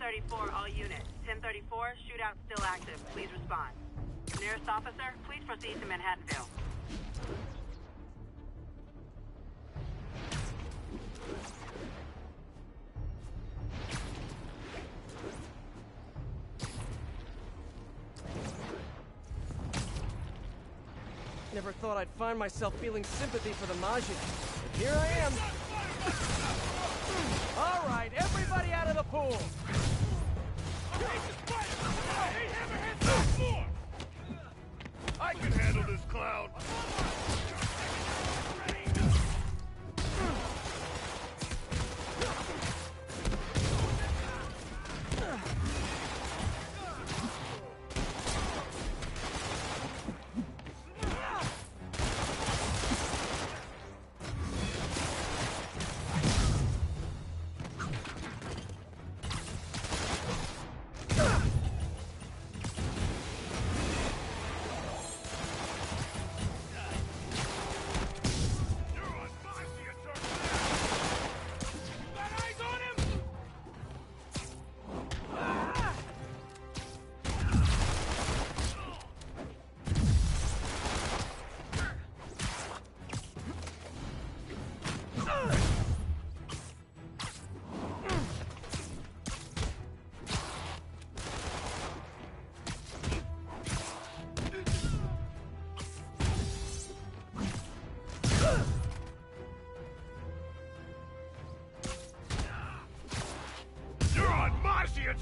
1034, all units. 1034, shootout still active. Please respond. Nearest officer, please proceed to Manhattanville. Never thought I'd find myself feeling sympathy for the Majin. But here I am. All right, everybody out of the pool. I can handle this clown.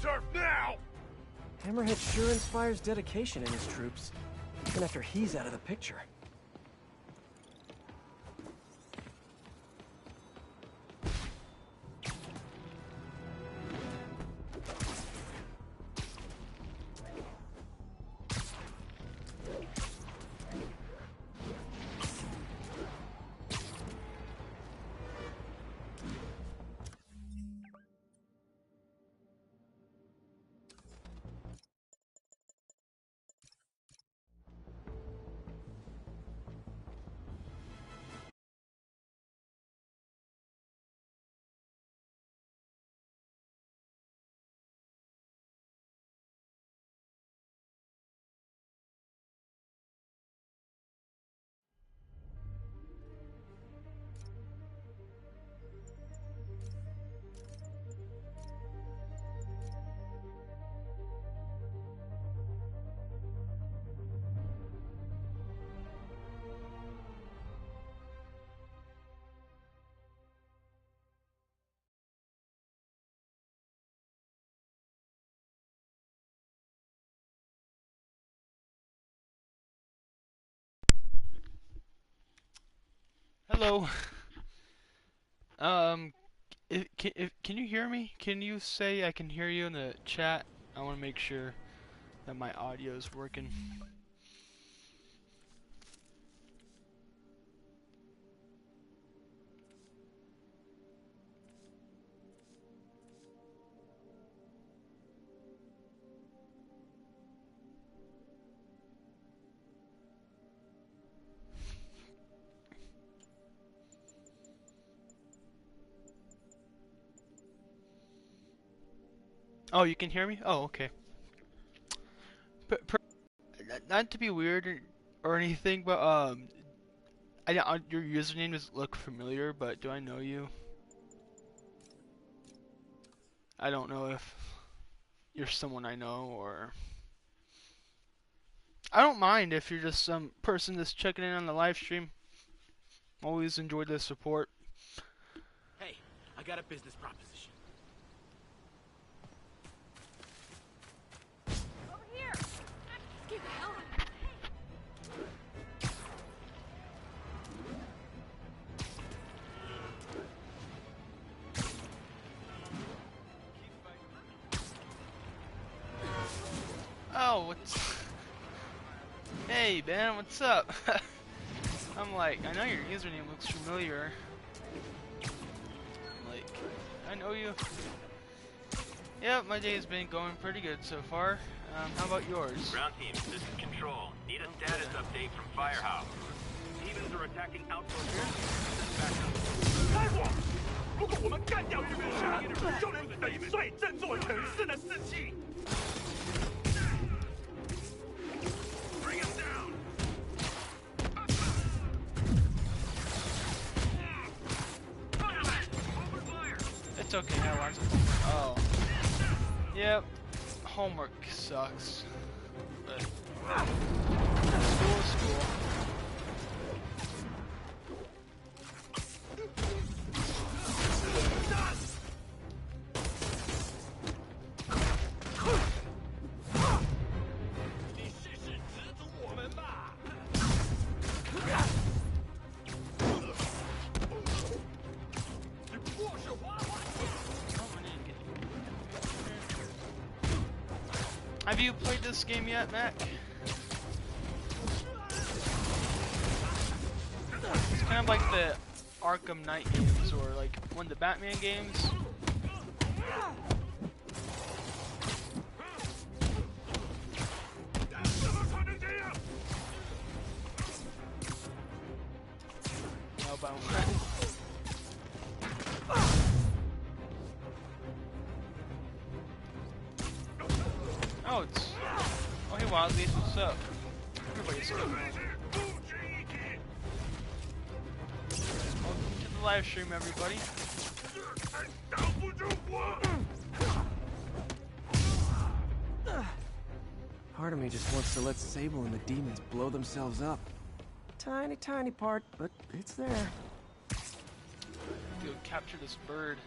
Turf now! Hammerhead sure inspires dedication in his troops, even after he's out of the picture. Hello. Can you hear me? Can you say I can hear you in the chat? I want to make sure that my audio is working. Oh, you can hear me? Oh, okay. Not to be weird or anything, but your username does look familiar, but do I know you? I don't know if you're someone I know, or I don't mind if you're just some person that's checking in on the live stream. Always enjoyed the support. Hey, I got a business proposition. Over here! Get the hell out of Oh, what's... Hey, Ben, what's up? I'm like, I know your username looks familiar. I'm like, I know you. Yep, my day's been going pretty good so far. How about yours? Ground team, this is Control. Need a status update from Firehouse. Demons are attacking outposts. 如果我们干掉这个人，就能粉碎这座城市的士气。Bring him down. It's okay, I learned some homework. Oh. Yep. Homework sucks. But school is school. Have you played this game yet, Mac? It's kind of like the Arkham Knight games, or like one of the Batman games. No, but oh, it's... Oh, hey, Wildbeast, what's up? Everybody's good. Welcome to the live stream, everybody. Part of me just wants to let Sable and the demons blow themselves up. Tiny, tiny part, but it's there. Go capture this bird.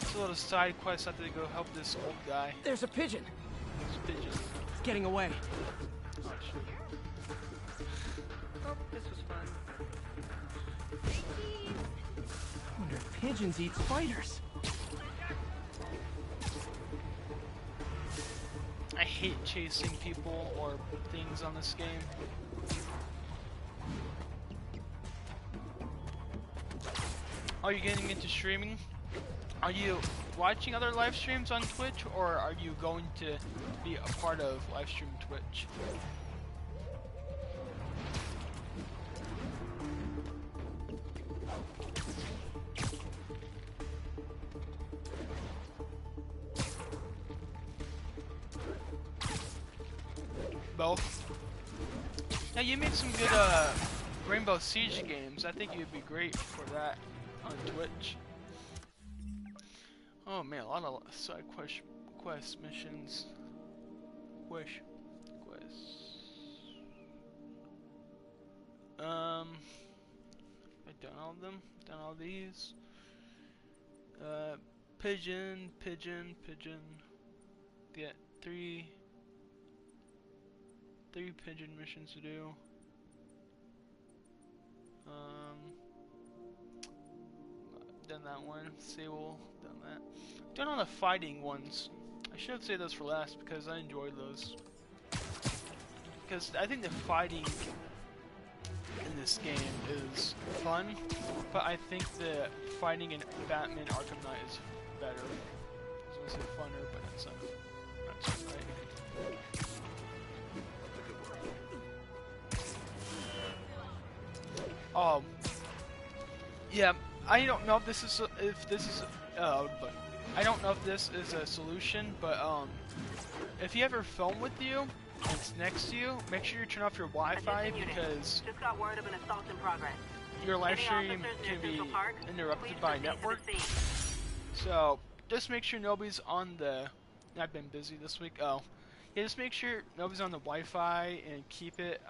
It's a little side quest after they go help this old guy. There's a pigeon. This pigeon. It's getting away. Oh, shit. Oh, this was fun. I wonder if pigeons eat spiders. I hate chasing people or things on this game. Are you getting into streaming? Are you watching other live streams on Twitch, or are you going to be a part of live stream Twitch? Both. Now you make some good Rainbow Siege games. I think you'd be great for that on Twitch. Oh man, a lot of side quest missions. Quests. I've done all of them. Done all these. Pigeon. Get three pigeon missions to do. Done that one. Sable, done that. Done all the fighting ones. I should say those for last because I enjoyed those. Because I think the fighting in this game is fun, but I think the fighting in Batman Arkham Knight is better. I was gonna say funner, but that's not right. Yeah, I don't know if this is but I don't know if this is a solution, but if you have your phone with you and it's next to you, make sure you turn off your Wi-Fi because just got word of an assault in progress. Your live stream can be interrupted by network. So just make sure nobody's on the. I've been busy this week. Oh, yeah, just make sure nobody's on the Wi-Fi and keep it.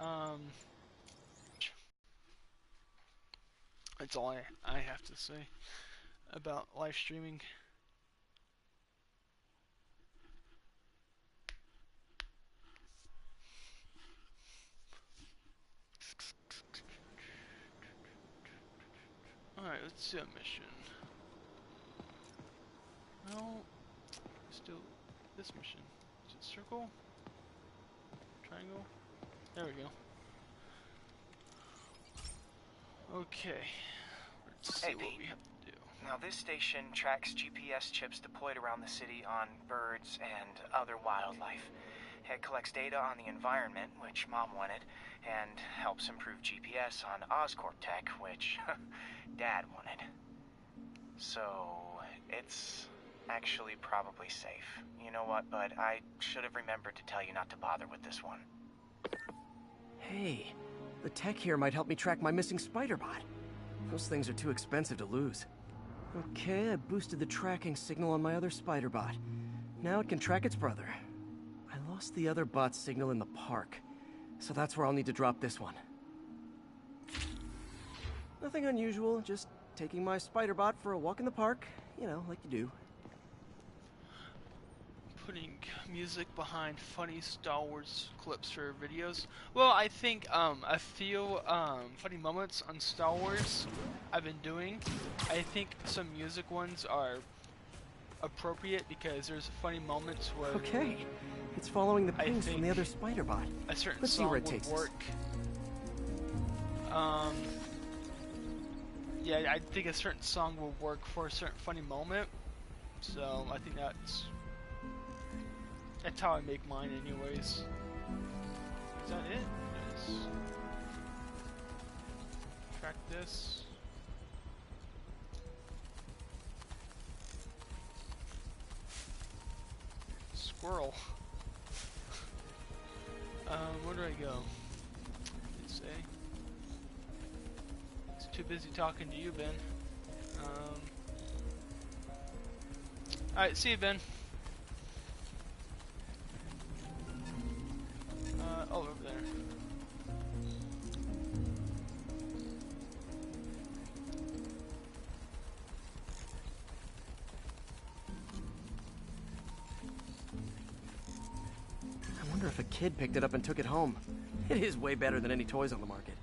That's all I have to say about live streaming. Alright, let's see a mission. No, still this mission. Is it circle? Triangle? There we go. Okay. Let's see what we have to do. Now this station tracks GPS chips deployed around the city on birds and other wildlife. It collects data on the environment, which Mom wanted, and helps improve GPS on Oscorp tech, which Dad wanted. So, it's actually probably safe. You know what, bud? I should have remembered to tell you not to bother with this one. Hey, the tech here might help me track my missing SpiderBot. Those things are too expensive to lose. Okay, I boosted the tracking signal on my other SpiderBot. Now it can track its brother. I lost the other bot's signal in the park, so that's where I'll need to drop this one. Nothing unusual, just taking my SpiderBot for a walk in the park, you know, like you do. Putting music behind funny Star Wars clips for videos. Well, I think a few funny moments on Star Wars I've been doing. I think some music ones are appropriate because there's funny moments where Okay, it's following the pings from the other SpiderBot. a certain Let's see song where it would takes work. Yeah, I think a certain song will work for a certain funny moment. So I think that's how I make mine anyways. Is that it? Yes. Track this. Squirrel. Where do I go? Did it say? It's too busy talking to you, Ben. Alright, see you, Ben. Oh, over there. I wonder if a kid picked it up and took it home. It is way better than any toys on the market.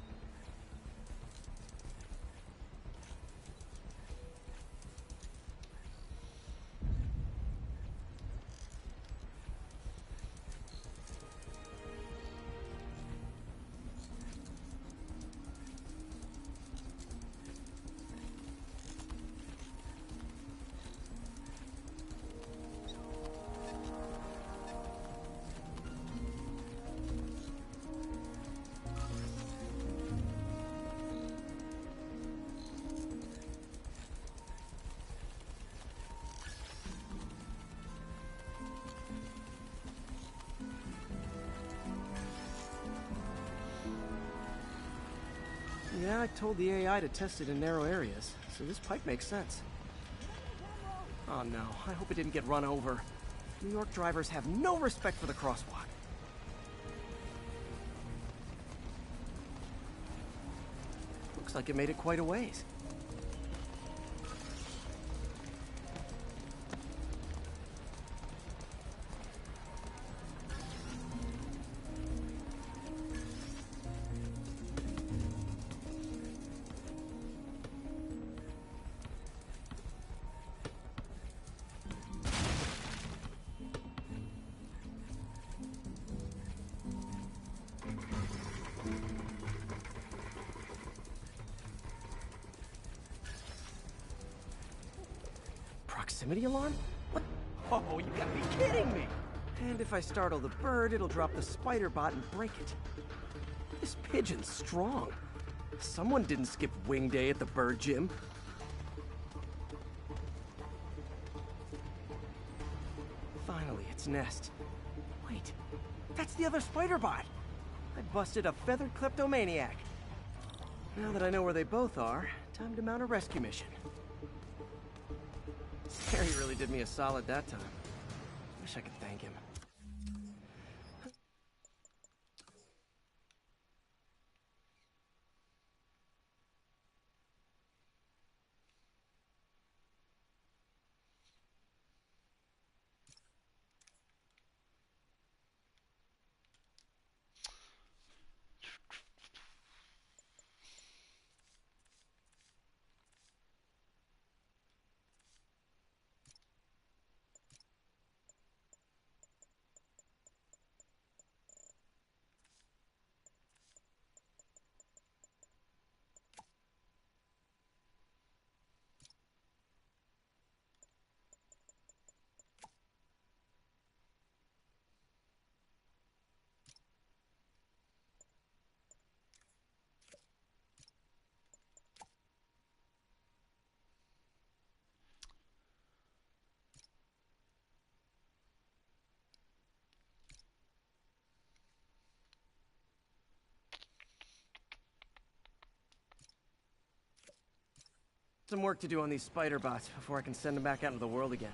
Yeah, I told the AI to test it in narrow areas, so this pipe makes sense. Oh no, I hope it didn't get run over. New York drivers have no respect for the crosswalk. Looks like it made it quite a ways. Proximity alarm? What? Oh, you gotta be kidding me! And if I startle the bird, it'll drop the SpiderBot and break it. This pigeon's strong. Someone didn't skip wing day at the bird gym. Finally, its nest. Wait, that's the other SpiderBot! I busted a feathered kleptomaniac. Now that I know where they both are, time to mount a rescue mission. Harry really did me a solid that time. Wish I could thank him. Some work to do on these spider bots before I can send them back out into the world again.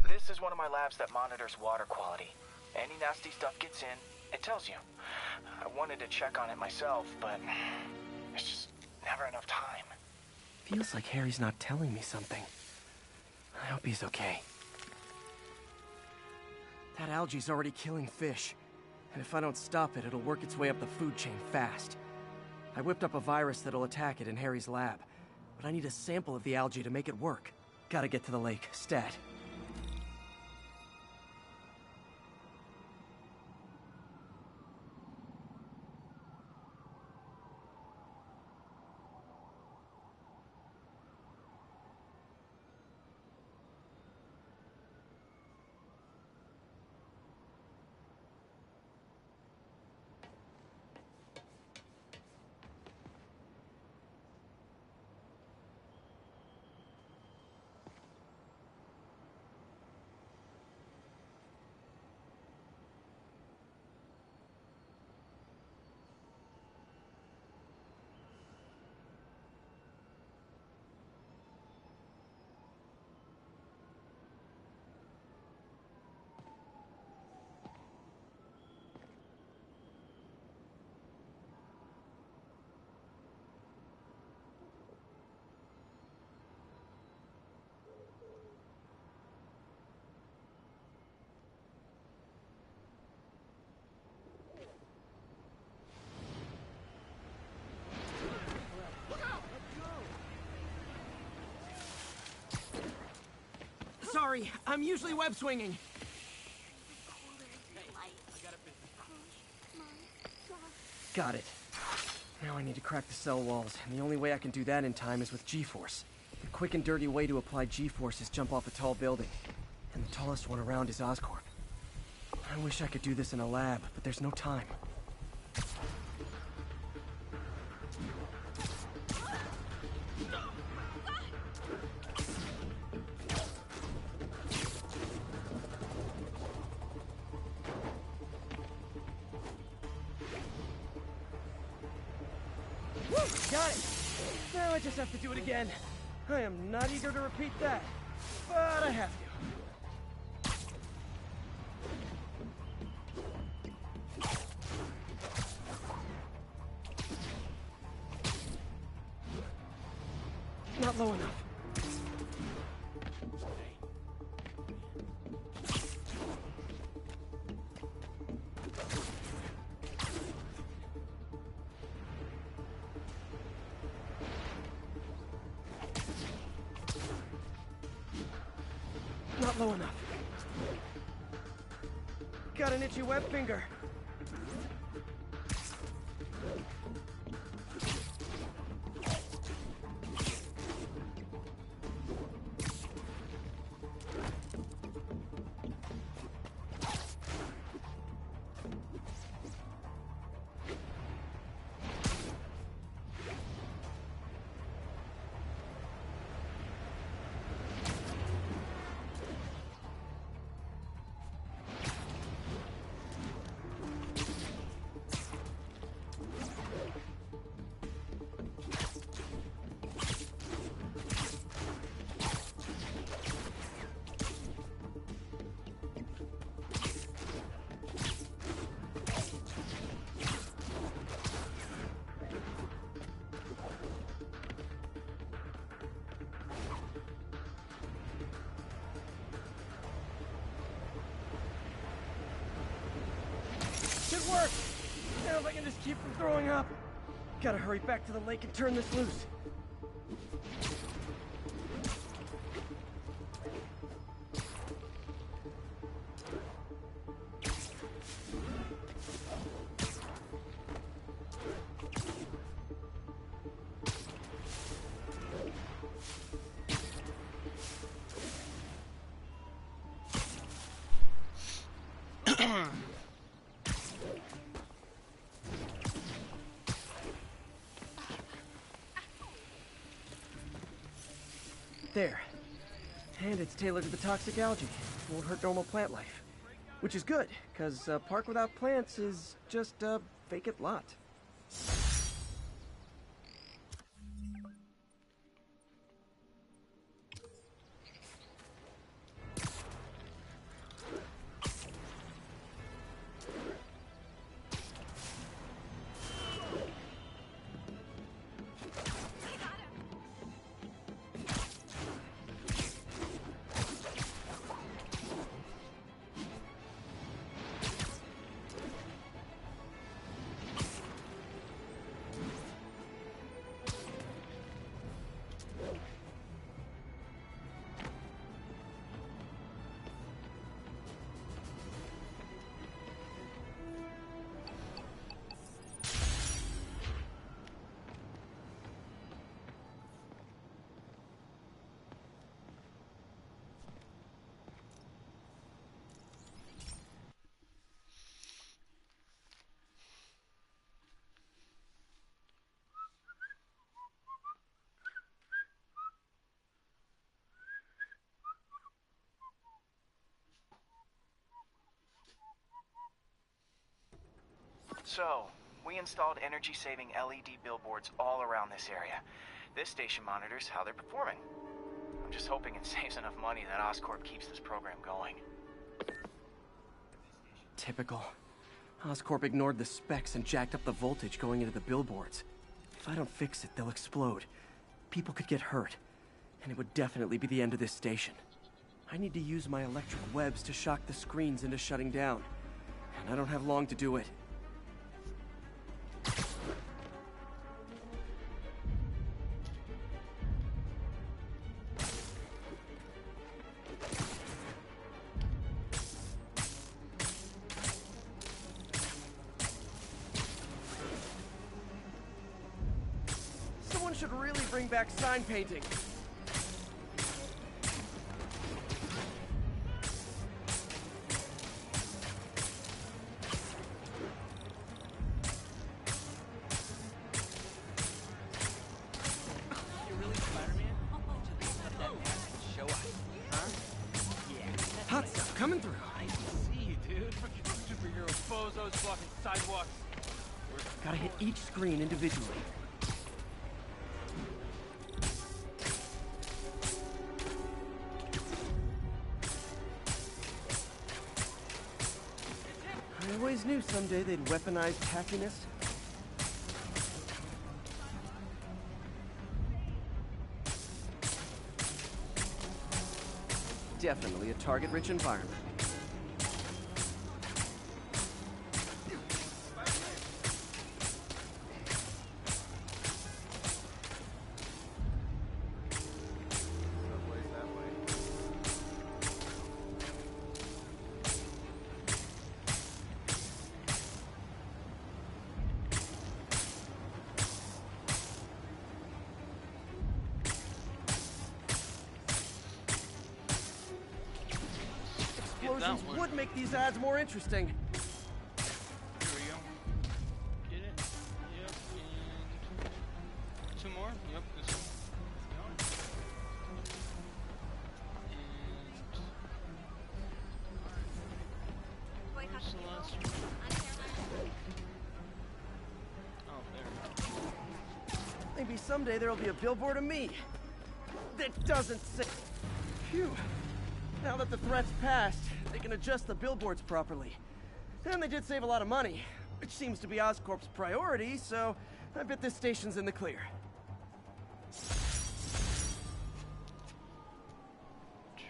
This is one of my labs that monitors water quality. Any nasty stuff gets in, it tells you. I wanted to check on it myself, but there's just never enough time. Feels like Harry's not telling me something. I hope he's okay. That algae's already killing fish. And if I don't stop it, it'll work its way up the food chain fast. I whipped up a virus that'll attack it in Harry's lab. But I need a sample of the algae to make it work. Gotta get to the lake, stat. Sorry, I'm usually web swinging. Got it. Now I need to crack the cell walls, and the only way I can do that in time is with G-force. The quick and dirty way to apply G-force is jump off a tall building, and the tallest one around is Oscorp. I wish I could do this in a lab, but there's no time. Got it! Now I just have to do it again. I am not eager to repeat that, but I have to. Not low enough. Not low enough. Got an itchy web finger. worked! Now if I can just keep from throwing up. Gotta hurry back to the lake and turn this loose. There. And it's tailored to the toxic algae. Won't hurt normal plant life. Which is good, because a park without plants is just a vacant lot. So, we installed energy-saving LED billboards all around this area. This station monitors how they're performing. I'm just hoping it saves enough money that Oscorp keeps this program going. Typical. Oscorp ignored the specs and jacked up the voltage going into the billboards. If I don't fix it, they'll explode. People could get hurt. And it would definitely be the end of this station. I need to use my electric webs to shock the screens into shutting down. And I don't have long to do it. Someone should really bring back sign painting. You're really Spider-Man? Show us. Huh? Yeah. Hot stuff coming through. I see you, dude. Superhero bozos blocking sidewalks. Gotta hit each screen individually. I always knew someday they'd weaponize tackiness. Definitely a target-rich environment. Explosions would make these ads more interesting. Here we go. Get it? Yep. And two more. Yep. This one. And where's the last one? Oh, there. Maybe someday there'll be a billboard of me. That doesn't say. Phew. Now that the threat's passed, they can adjust the billboards properly. And they did save a lot of money, which seems to be Oscorp's priority, so I bet this station's in the clear. Okay.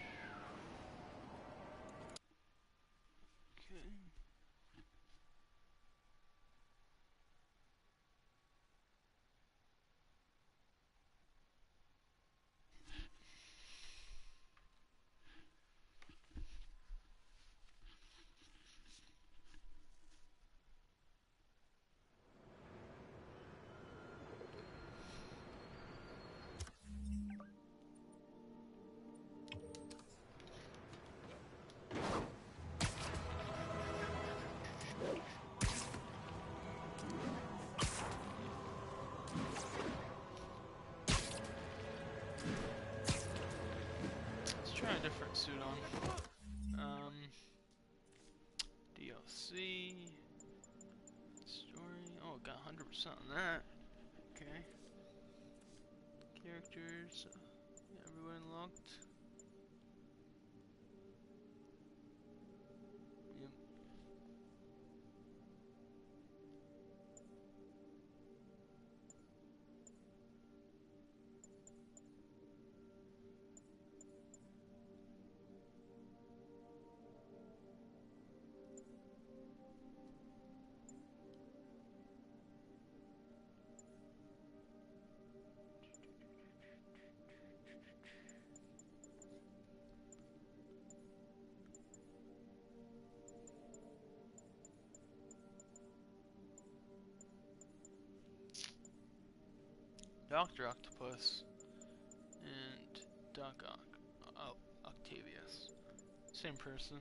a different suit on. DLC story. Oh, got 100% on that. Okay. Characters. Everyone unlocked. Yep. Dr. Octopus and Doc Octavius. Same person.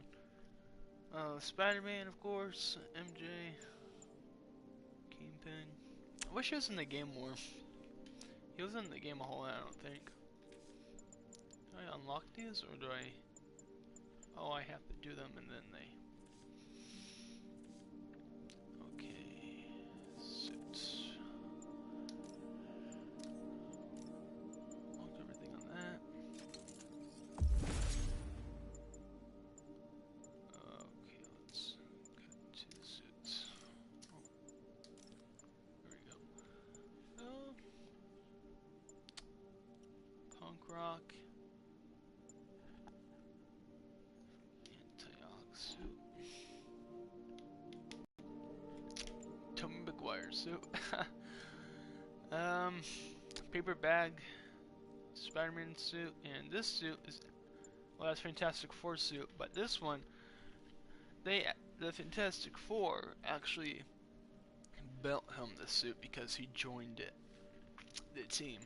SpiderMan, of course. MJ. Kingpin. I wish he was in the game more. He wasn't in the game a whole lot, I don't think. Do I unlock these, or do I... Oh, I have to do them and then they... Okay... Suits. Lock everything on that. Okay, let's cut to the suits. Oh. There we go. Punk rock. Anti-ox suit. Tommy McGuire suit. Paper bag. Spider-Man suit. And this suit is, well, that's Fantastic Four suit. But this one, the Fantastic Four actually built him the suit because he joined the team.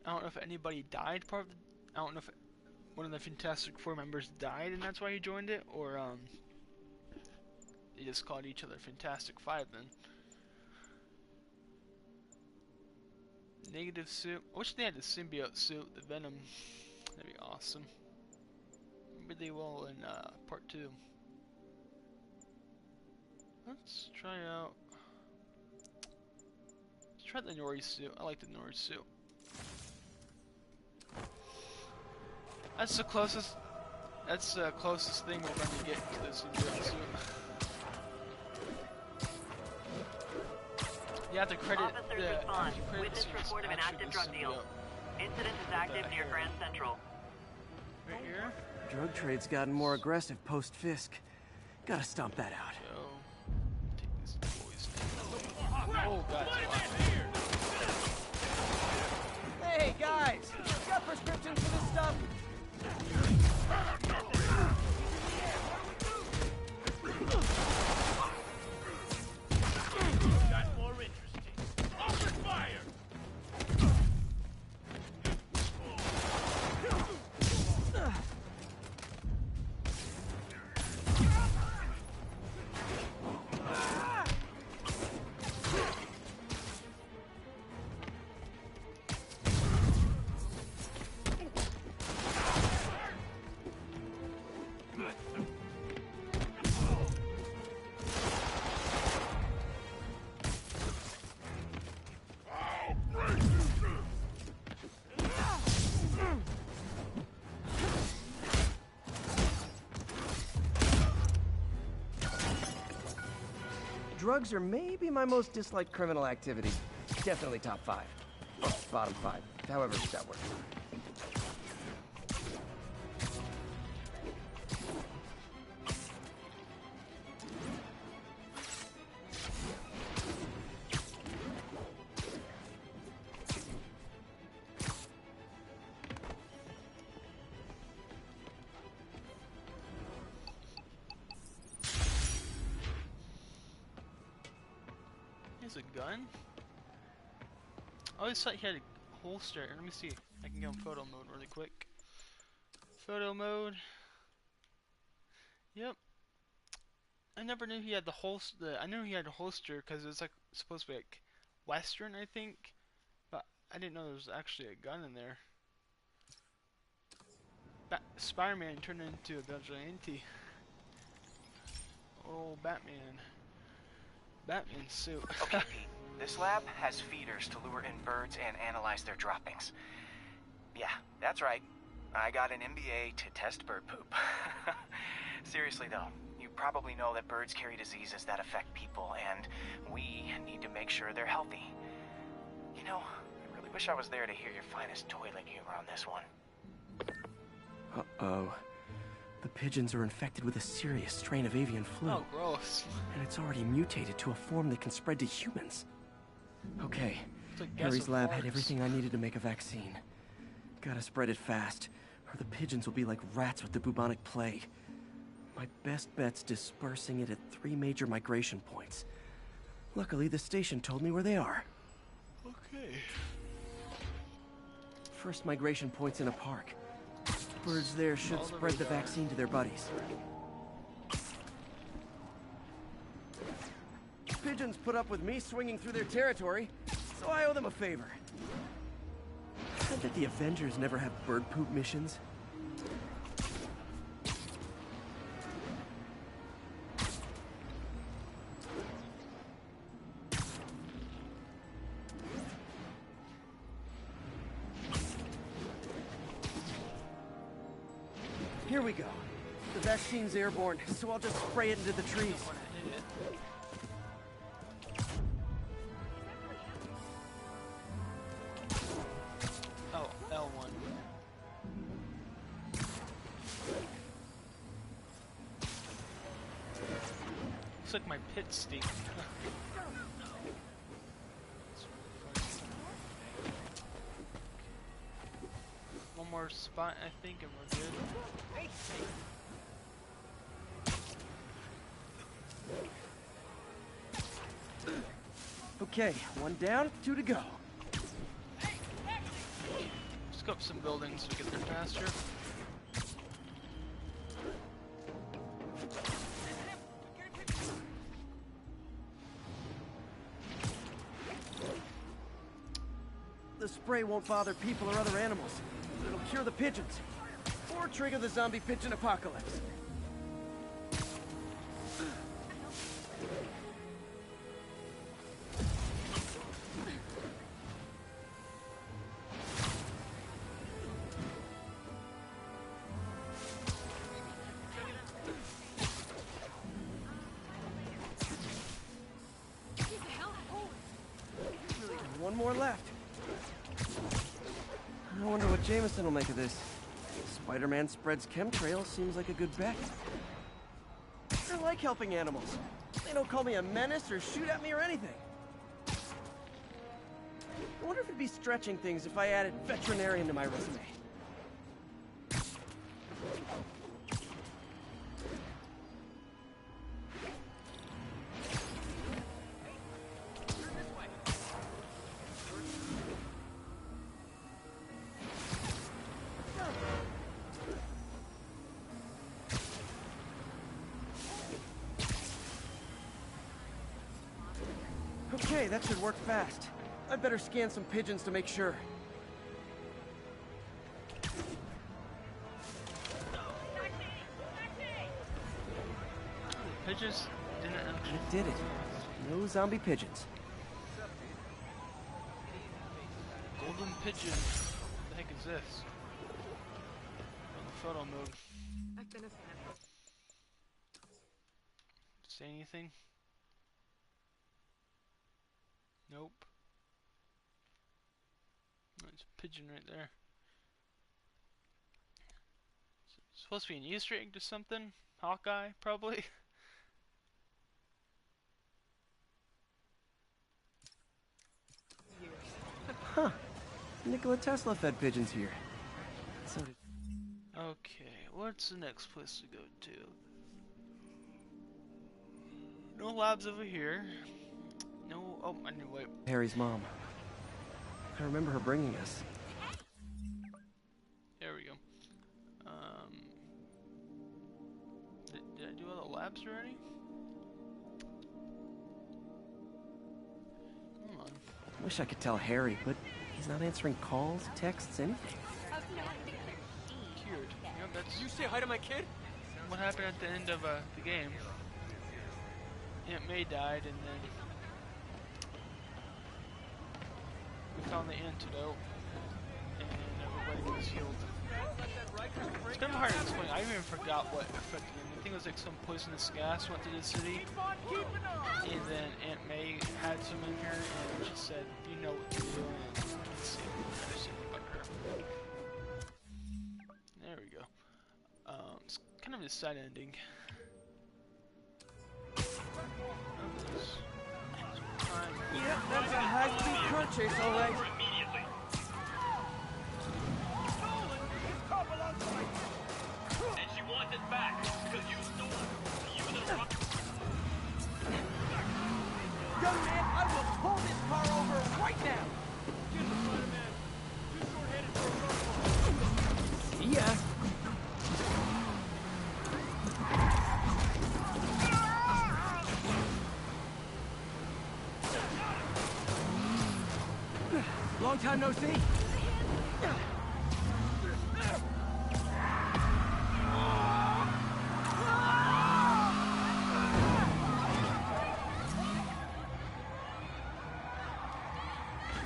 I don't know if anybody died part of the, I don't know if one of the Fantastic Four members died and that's why he joined it, or they just called each other Fantastic Five then. Negative suit. I wish they had the symbiote suit, the Venom. That'd be awesome. Maybe they will in part 2. Let's try out. Let's try the Nori suit. I like the Nori suit. That's the closest. That's the closest thing we're going to get to this symbiote suit. You have to credit Officers respond. Witness report of an active drug deal. Incident is active near Grand Central. Right here. Drug trade's gotten more aggressive post-Fisk. Gotta stomp that out. So, take this boy's name. Oh, God, it's a lot. Hey, guys! Got prescriptions for this stuff? Got more interesting. Open fire! Drugs are maybe my most disliked criminal activity. Definitely top 5. Bottom 5. However that works. Here's a gun. I always thought he had a holster. Let me see. I can go in photo mode really quick. Photo mode. Yep. I never knew he had the holster. I knew he had a holster because it was like supposed to be like Western, I think. But I didn't know there was actually a gun in there. Spider-Man turned into a vigilante. Oh, Batman. Batman suit. Okay, Pete. This lab has feeders to lure in birds and analyze their droppings. Yeah, that's right. I got an MBA to test bird poop. Seriously though, you probably know that birds carry diseases that affect people, and we need to make sure they're healthy. You know, I really wish I was there to hear your finest toilet humor on this one. Uh-oh. The pigeons are infected with a serious strain of avian flu. Oh, gross. And it's already mutated to a form that can spread to humans. Okay, Like Harry's lab had farts. everything I needed to make a vaccine. Gotta spread it fast, or the pigeons will be like rats with the bubonic plague. My best bet's dispersing it at 3 major migration points. Luckily, the station told me where they are. Okay. First migration point's in a park. Birds there should All the spread the radar. vaccine to their buddies. Pigeons put up with me swinging through their territory, so I owe them a favor. I bet the Avengers never have bird poop missions. Here we go. The vaccine's airborne, so I'll just spray it into the trees. Oh, L1. Looks like my pit stink. One more spot, I think, and we're good. Okay, 1 down, 2 to go. Let's go up some buildings to get there faster. The spray won't bother people or other animals. It'll cure the pigeons. Or trigger the zombie pigeon apocalypse. Get the hell out. One more left. I wonder what Jameson will make of this. SpiderMan spreads chemtrails seems like a good bet. I like helping animals. They don't call me a menace or shoot at me or anything. I wonder if it'd be stretching things if I added veterinarian to my resume. Okay, that should work fast. I'd better scan some pigeons to make sure. Pigeons didn't actually. I did it. No zombie pigeons. Golden pigeon. What the heck is this? On the photo mode. I've been a fan. Say anything? Nope. There's a pigeon right there. It's supposed to be an Easter egg to something? Hawkeye, probably? Huh. Nikola Tesla fed pigeons here. So did... Okay, what's the next place to go to? No labs over here. No, oh, I knew, wait. Harry's mom. I remember her bringing us. There we go. Did I do all the labs already? Come on. Wish I could tell Harry, but he's not answering calls, texts, anything. Cured. Yep. You say hi to my kid? what happened at the end of the game. Aunt May died, and then we found the antidote, and everybody was healed. It's kind of hard to explain. I even forgot what affected him. I think it was like some poisonous gas went through the city, and then Aunt May had some in her, and she said, "You know what to do." And let's see, I just about her. There we go. It's kind of a sad ending. Yep, that's a high-speed car chase, all right. Immediately. And she wants it back, because you stole it. You the rock. Young man, I will pull this car over right now. Get the SpiderMan. Too short-handed for a See ya. Long time no see.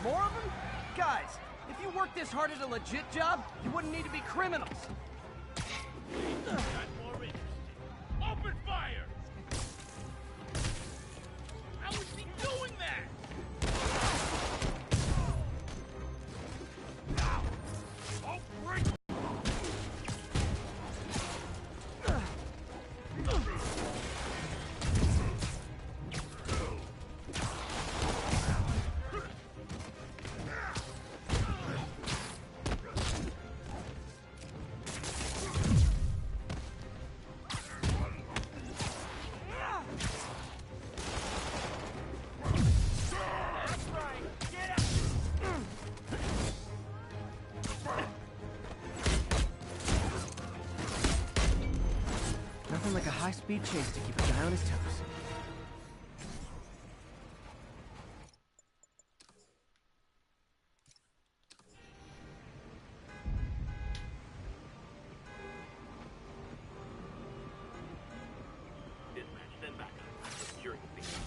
More of them? Guys, if you worked this hard at a legit job, you wouldn't need to be criminals. Got more interesting. Open fire! How is he doing that? Oh, great! Nothing like a high-speed chase to keep a guy on his toes. Dispatch, send back. Securing the scene.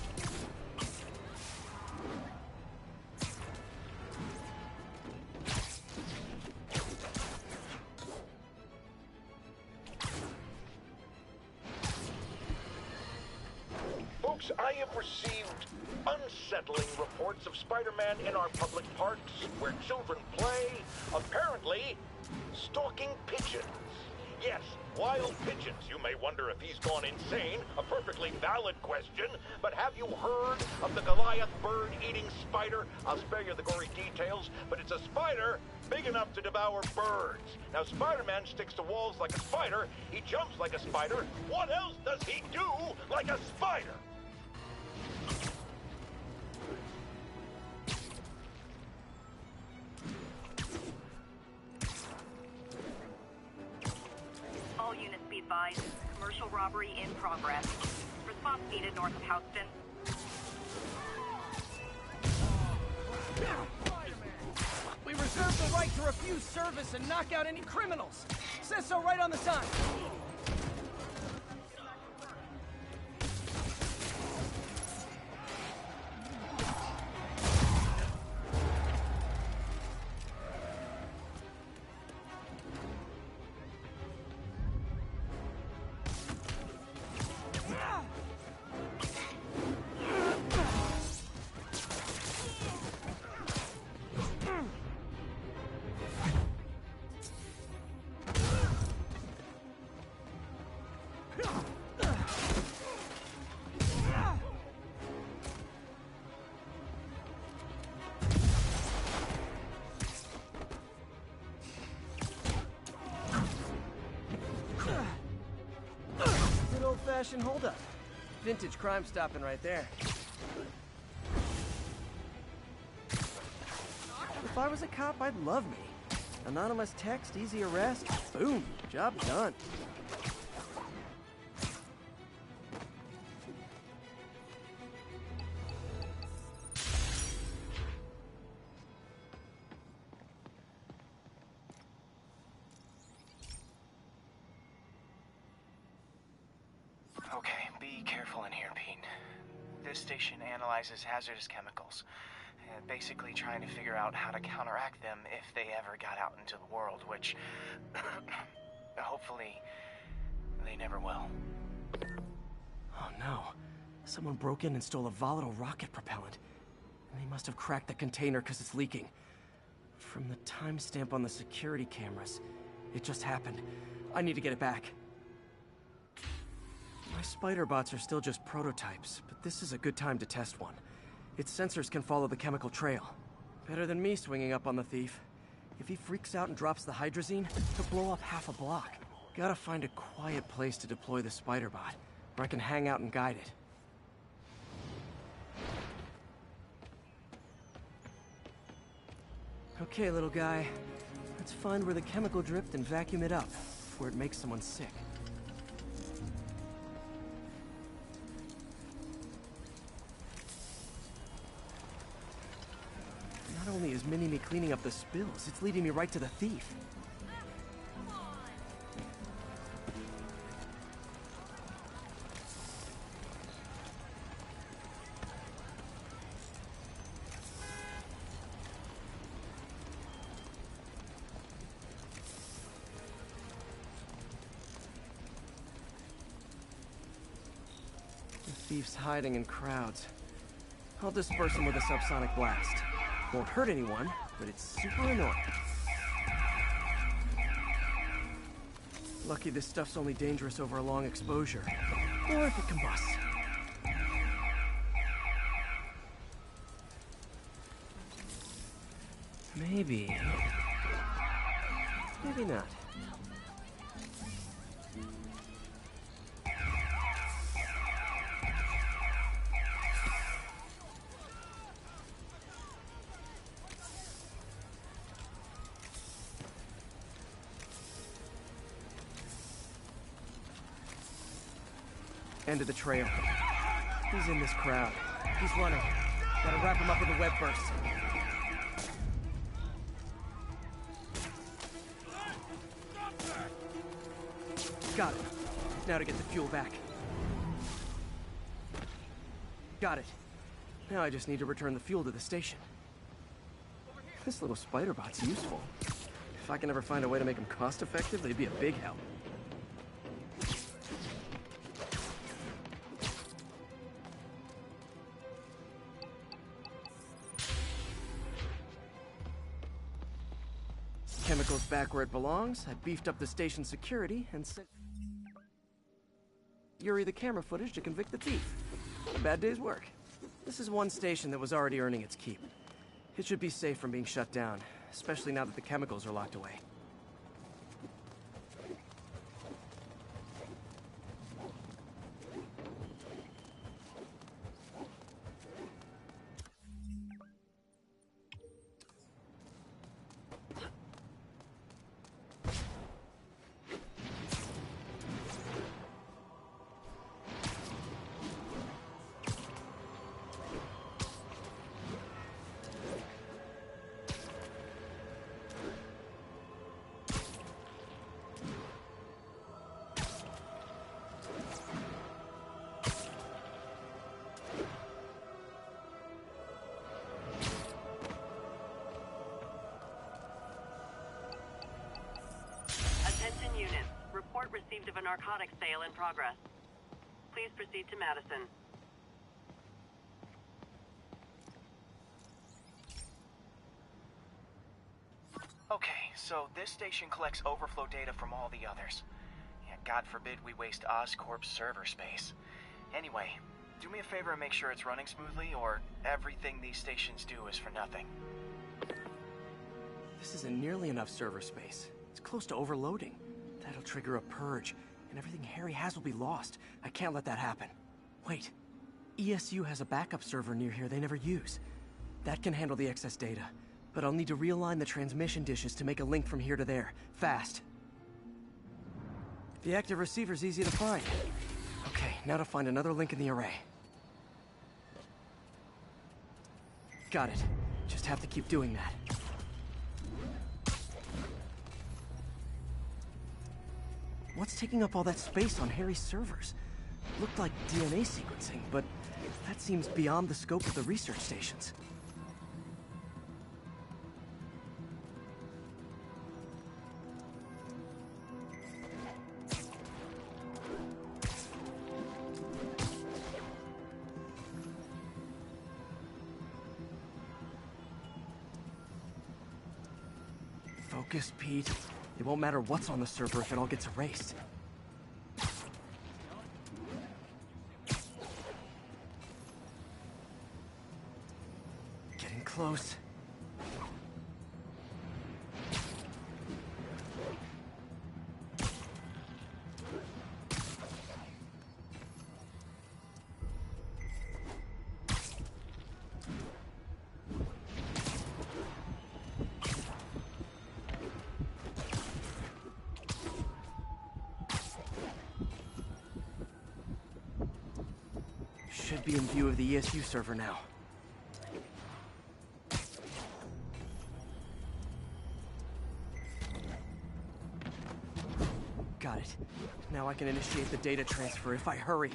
Folks, I have received unsettling reports of Spider-Man in our public parks where children play, apparently stalking pigeons. Yes, wild pigeons. You may wonder if he's gone insane, a perfectly valid question, but have you heard of the Goliath bird-eating spider? I'll spare you the gory details, but it's a spider big enough to devour birds. Now, Spider-Man sticks to walls like a spider, he jumps like a spider. What else does he do like a spider? All units be advised. Commercial robbery in progress. Response needed north of Houston. We reserve the right to refuse service and knock out any criminals. Says so right on the sign. Good old-fashioned holdup. Vintage crime stopping right there. If I was a cop, I'd love me. Anonymous text, easy arrest, boom, job done. careful in here, Pete. This station analyzes hazardous chemicals, basically trying to figure out how to counteract them if they ever got out into the world, which hopefully they never will. Oh no. Someone broke in and stole a volatile rocket propellant. And they must have cracked the container because it's leaking. From the timestamp on the security cameras, it just happened. I need to get it back. My spider bots are still just prototypes, but this is a good time to test one. Its sensors can follow the chemical trail. Better than me swinging up on the thief. If he freaks out and drops the hydrazine, he'll blow up half a block. Gotta find a quiet place to deploy the spider bot, where I can hang out and guide it. Okay, little guy. Let's find where the chemical dripped and vacuum it up before it makes someone sick. Not only is Mini-Me cleaning up the spills, it's leading me right to the thief. The thief's hiding in crowds. I'll disperse him with a subsonic blast. Won't hurt anyone, but it's super annoying. Lucky this stuff's only dangerous over a long exposure. Or if it combusts. Maybe. Maybe not. End of the trail. He's in this crowd. He's running. Gotta wrap him up with a web burst. Got it. Now to get the fuel back. Got it. Now I just need to return the fuel to the station. This little spider bot's useful. If I can ever find a way to make them cost-effective, they'd be a big help. Chemicals back where it belongs. I beefed up the station security and sent Yuri the camera footage to convict the thief. Not a bad day's work. This is one station that was already earning its keep. It should be safe from being shut down, especially now that the chemicals are locked away. Attention units. Report received of a narcotics sale in progress. Please proceed to Madison. Okay, so this station collects overflow data from all the others. Yeah, God forbid we waste Oscorp's server space. Anyway, do me a favor and make sure it's running smoothly, or everything these stations do is for nothing. This isn't nearly enough server space. It's close to overloading. That'll trigger a purge, and everything Harry has will be lost. I can't let that happen. Wait. ESU has a backup server near here they never use. That can handle the excess data, but I'll need to realign the transmission dishes to make a link from here to there, fast. The active receiver's easy to find. Okay, now to find another link in the array. Got it. Just have to keep doing that. What's taking up all that space on Harry's servers? Looked like DNA sequencing, but that seems beyond the scope of the research stations. Focus, Pete. It won't matter what's on the server if it all gets erased. Getting close. Should be in view of the ESU server now. Got it. Now I can initiate the data transfer if I hurry.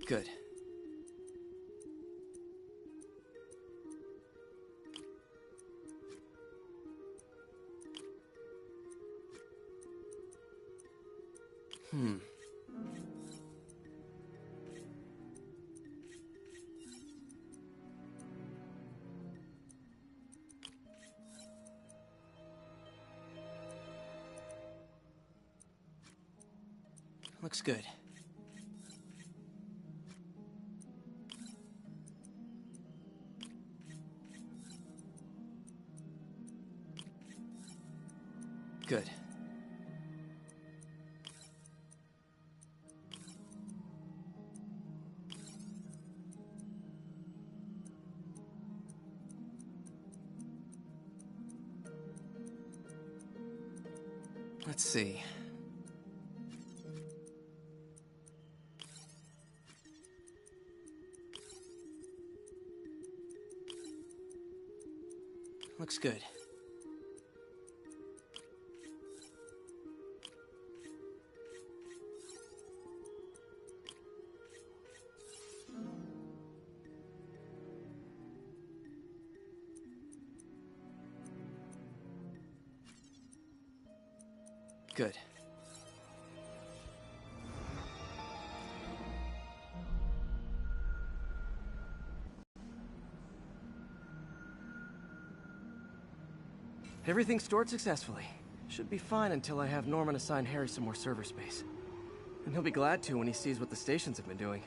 Good. Looks good. Good. Let's see. Looks good. Good. Everything stored successfully. Should be fine until I have Norman assign Harry some more server space. And he'll be glad to when he sees what the stations have been doing.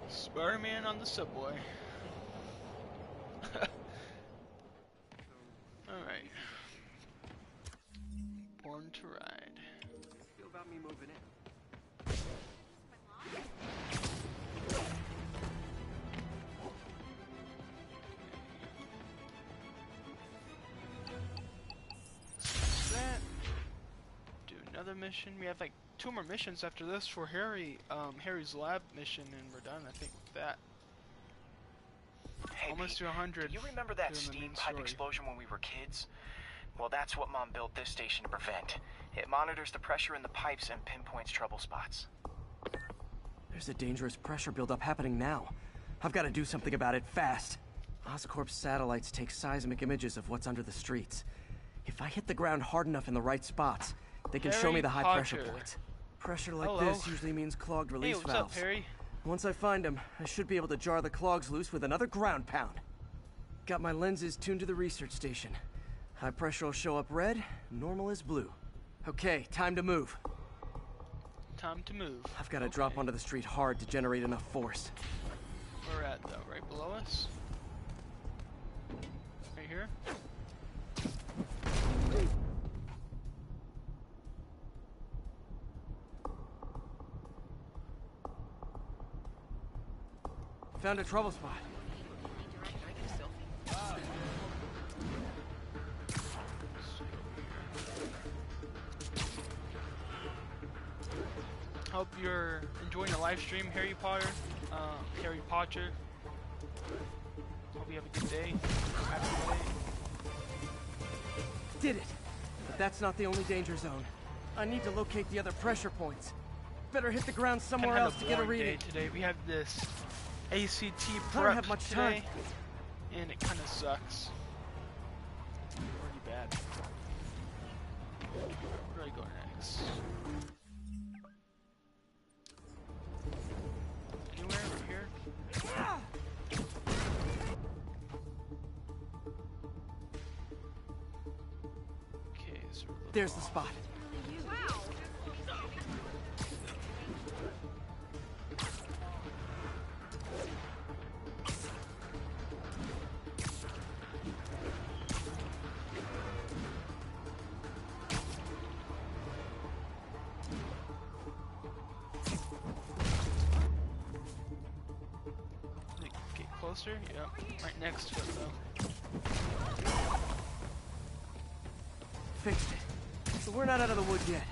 SpiderMan on the subway. Alright. Born to ride. Feel about me moving in. That. Do another mission. We have like 2 more missions after this for Harry. Harry's lab mission, and we're done. I think with that. Hey, Almost Pete, to 100. do you remember that doing the steam main pipe story. explosion when we were kids? Well, that's what Mom built this station to prevent. It monitors the pressure in the pipes and pinpoints trouble spots. There's a dangerous pressure buildup happening now. I've got to do something about it fast. Oscorp's satellites take seismic images of what's under the streets. If I hit the ground hard enough in the right spots, they can show me the high pressure points. Pressure like this usually means clogged release what's valves. up, Harry? Once I find them, I should be able to jar the clogs loose with another ground pound. Got my lenses tuned to the research station. High pressure will show up red, normal is blue. Okay, time to move. Time to move. I've got to drop onto the street hard to generate enough force. Where at though? Right below us? Right here? Found a trouble spot. Hope you're enjoying the live stream, Harry Potter. Hope you have a good day. Happy day. Did it! But that's not the only danger zone. I need to locate the other pressure points. Better hit the ground somewhere Kinda else to get a boring day reading. today. We have this ACT I don't prep have much today, time. and it kind of sucks. Pretty bad. Where do I go next? Anywhere over here? Okay, so There's the spot. Wow. Get closer? Yep. Right next to it though. Fixed it. So we're not out of the woods yet.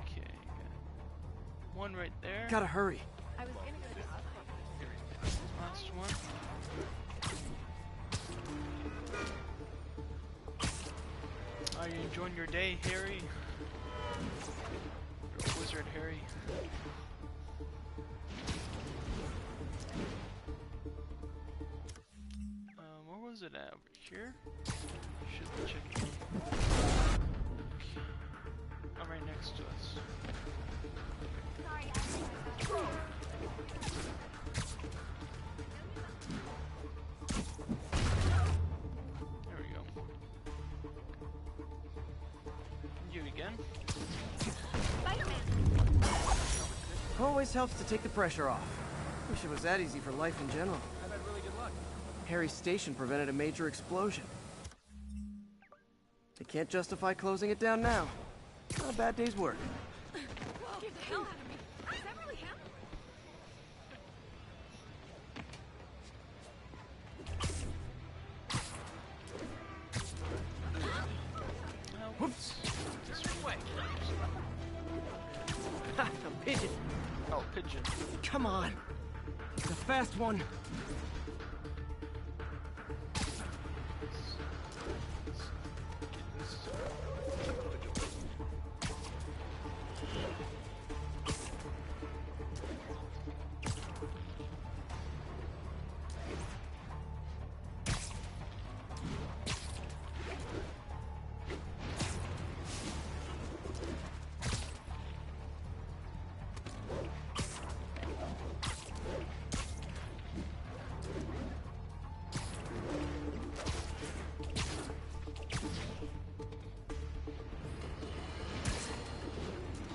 Okay, got one right there. Gotta hurry. I was gonna go to the Last one. Are you enjoying your day, Harry? You're a wizard, Harry. Where was it at? Over here? Should be checking. Oh, right next to us. There we go. You again? Always helps to take the pressure off. Wish it was that easy for life in general. I've had really good luck. Harry's station prevented a major explosion. They can't justify closing it down now. Not a bad day's work. Scared the hell out of me. Is that really him? Whoops. This way. Ha, a pigeon. Oh, pigeon. Come on. It's a fast one.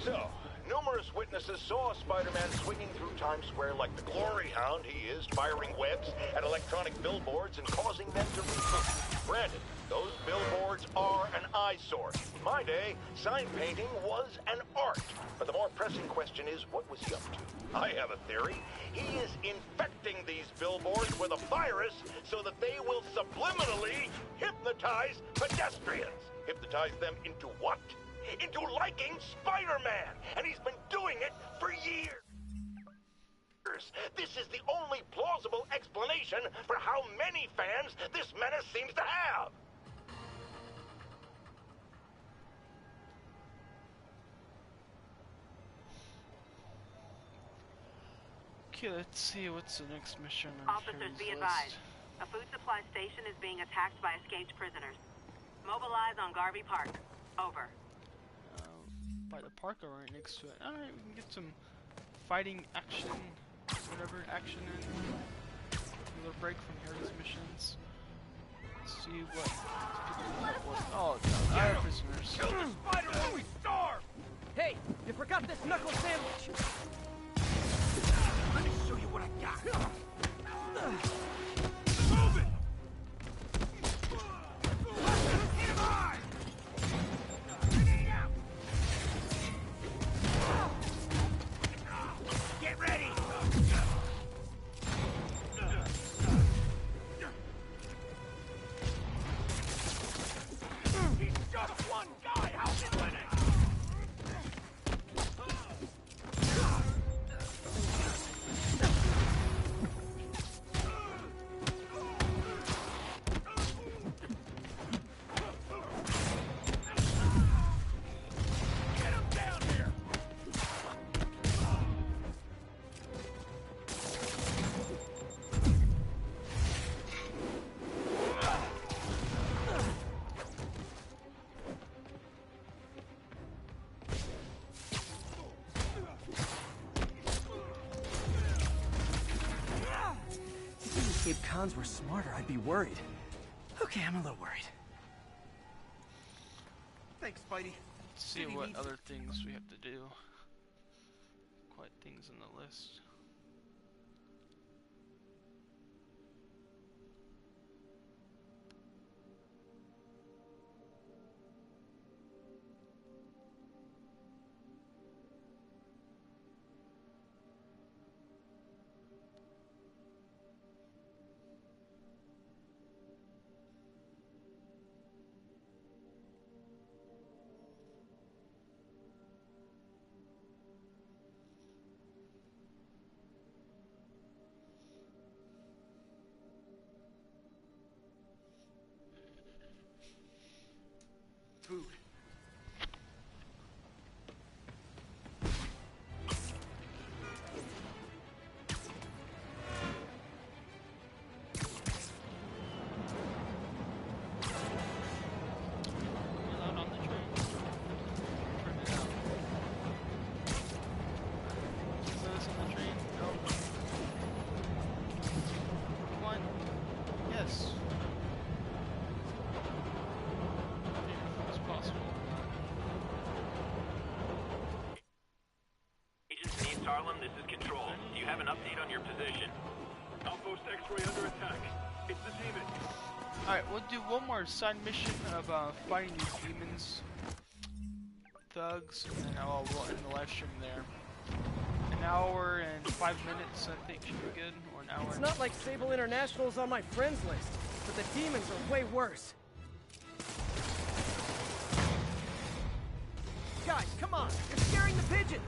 So, numerous witnesses saw Spider-Man swinging through Times Square like the glory hound he is, firing webs at electronic billboards and causing them to reboot. Granted, those billboards are an eyesore. In my day, sign painting was an art. But the more pressing question is, what was he up to? I have a theory. He is infecting these billboards with a virus so that they will subliminally hypnotize pedestrians. Hypnotize them into what? Into liking Spider-Man! And he's been doing it for years! This is the only plausible explanation for how many fans this menace seems to have! Okay, let's see what's the next mission on Officers, Harry's be list. advised. A food supply station is being attacked by escaped prisoners. Mobilize on Garvey Park. Over. By the park or right next to it. Alright, we can get some fighting action, whatever action in. A little break from Harry's missions. Let's see what people report. Oh, no, our prisoners. Kill the spider while we starve! Hey, you forgot this knuckle sandwich! Let me show you what I got. Move it! Get him high! Grenade out! Get ready! He's just one guy! How's he winning? Get him down here! If these escape cons were smarter, I'd be worried. Okay, I'm a little worried. Thanks, Spidey. Let's see City what needs- other things we have to do. Quite things on the list. Food. We're allowed on the train. Trim it out. Is this on the train? No. Come on. Yes. It's possible. Agents in East Harlem, this is Control. Do you have an update on your position? Outpost X-ray under attack. It's the demon. Alright, we'll do one more side mission of fighting these demons, thugs, and then we'll end the live stream there. An hour and 5 minutes, I think, should be good, or an hour. It's not like Sable International's on my friends list, but the demons are way worse. Guys, come on! You're scaring the pigeons!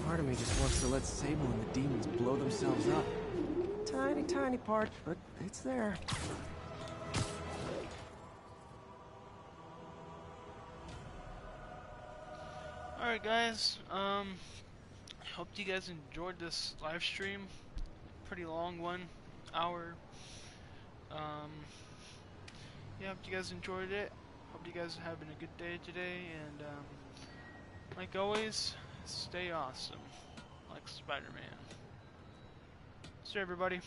Part of me just wants to let Sable and the demons blow themselves up. Tiny, tiny part, but it's there. Alright guys, hope you guys enjoyed this live stream. Pretty long one, hour. Yeah, hope you guys enjoyed it. Hope you guys are having a good day today, and like always, stay awesome, like Spider-Man. See you, everybody.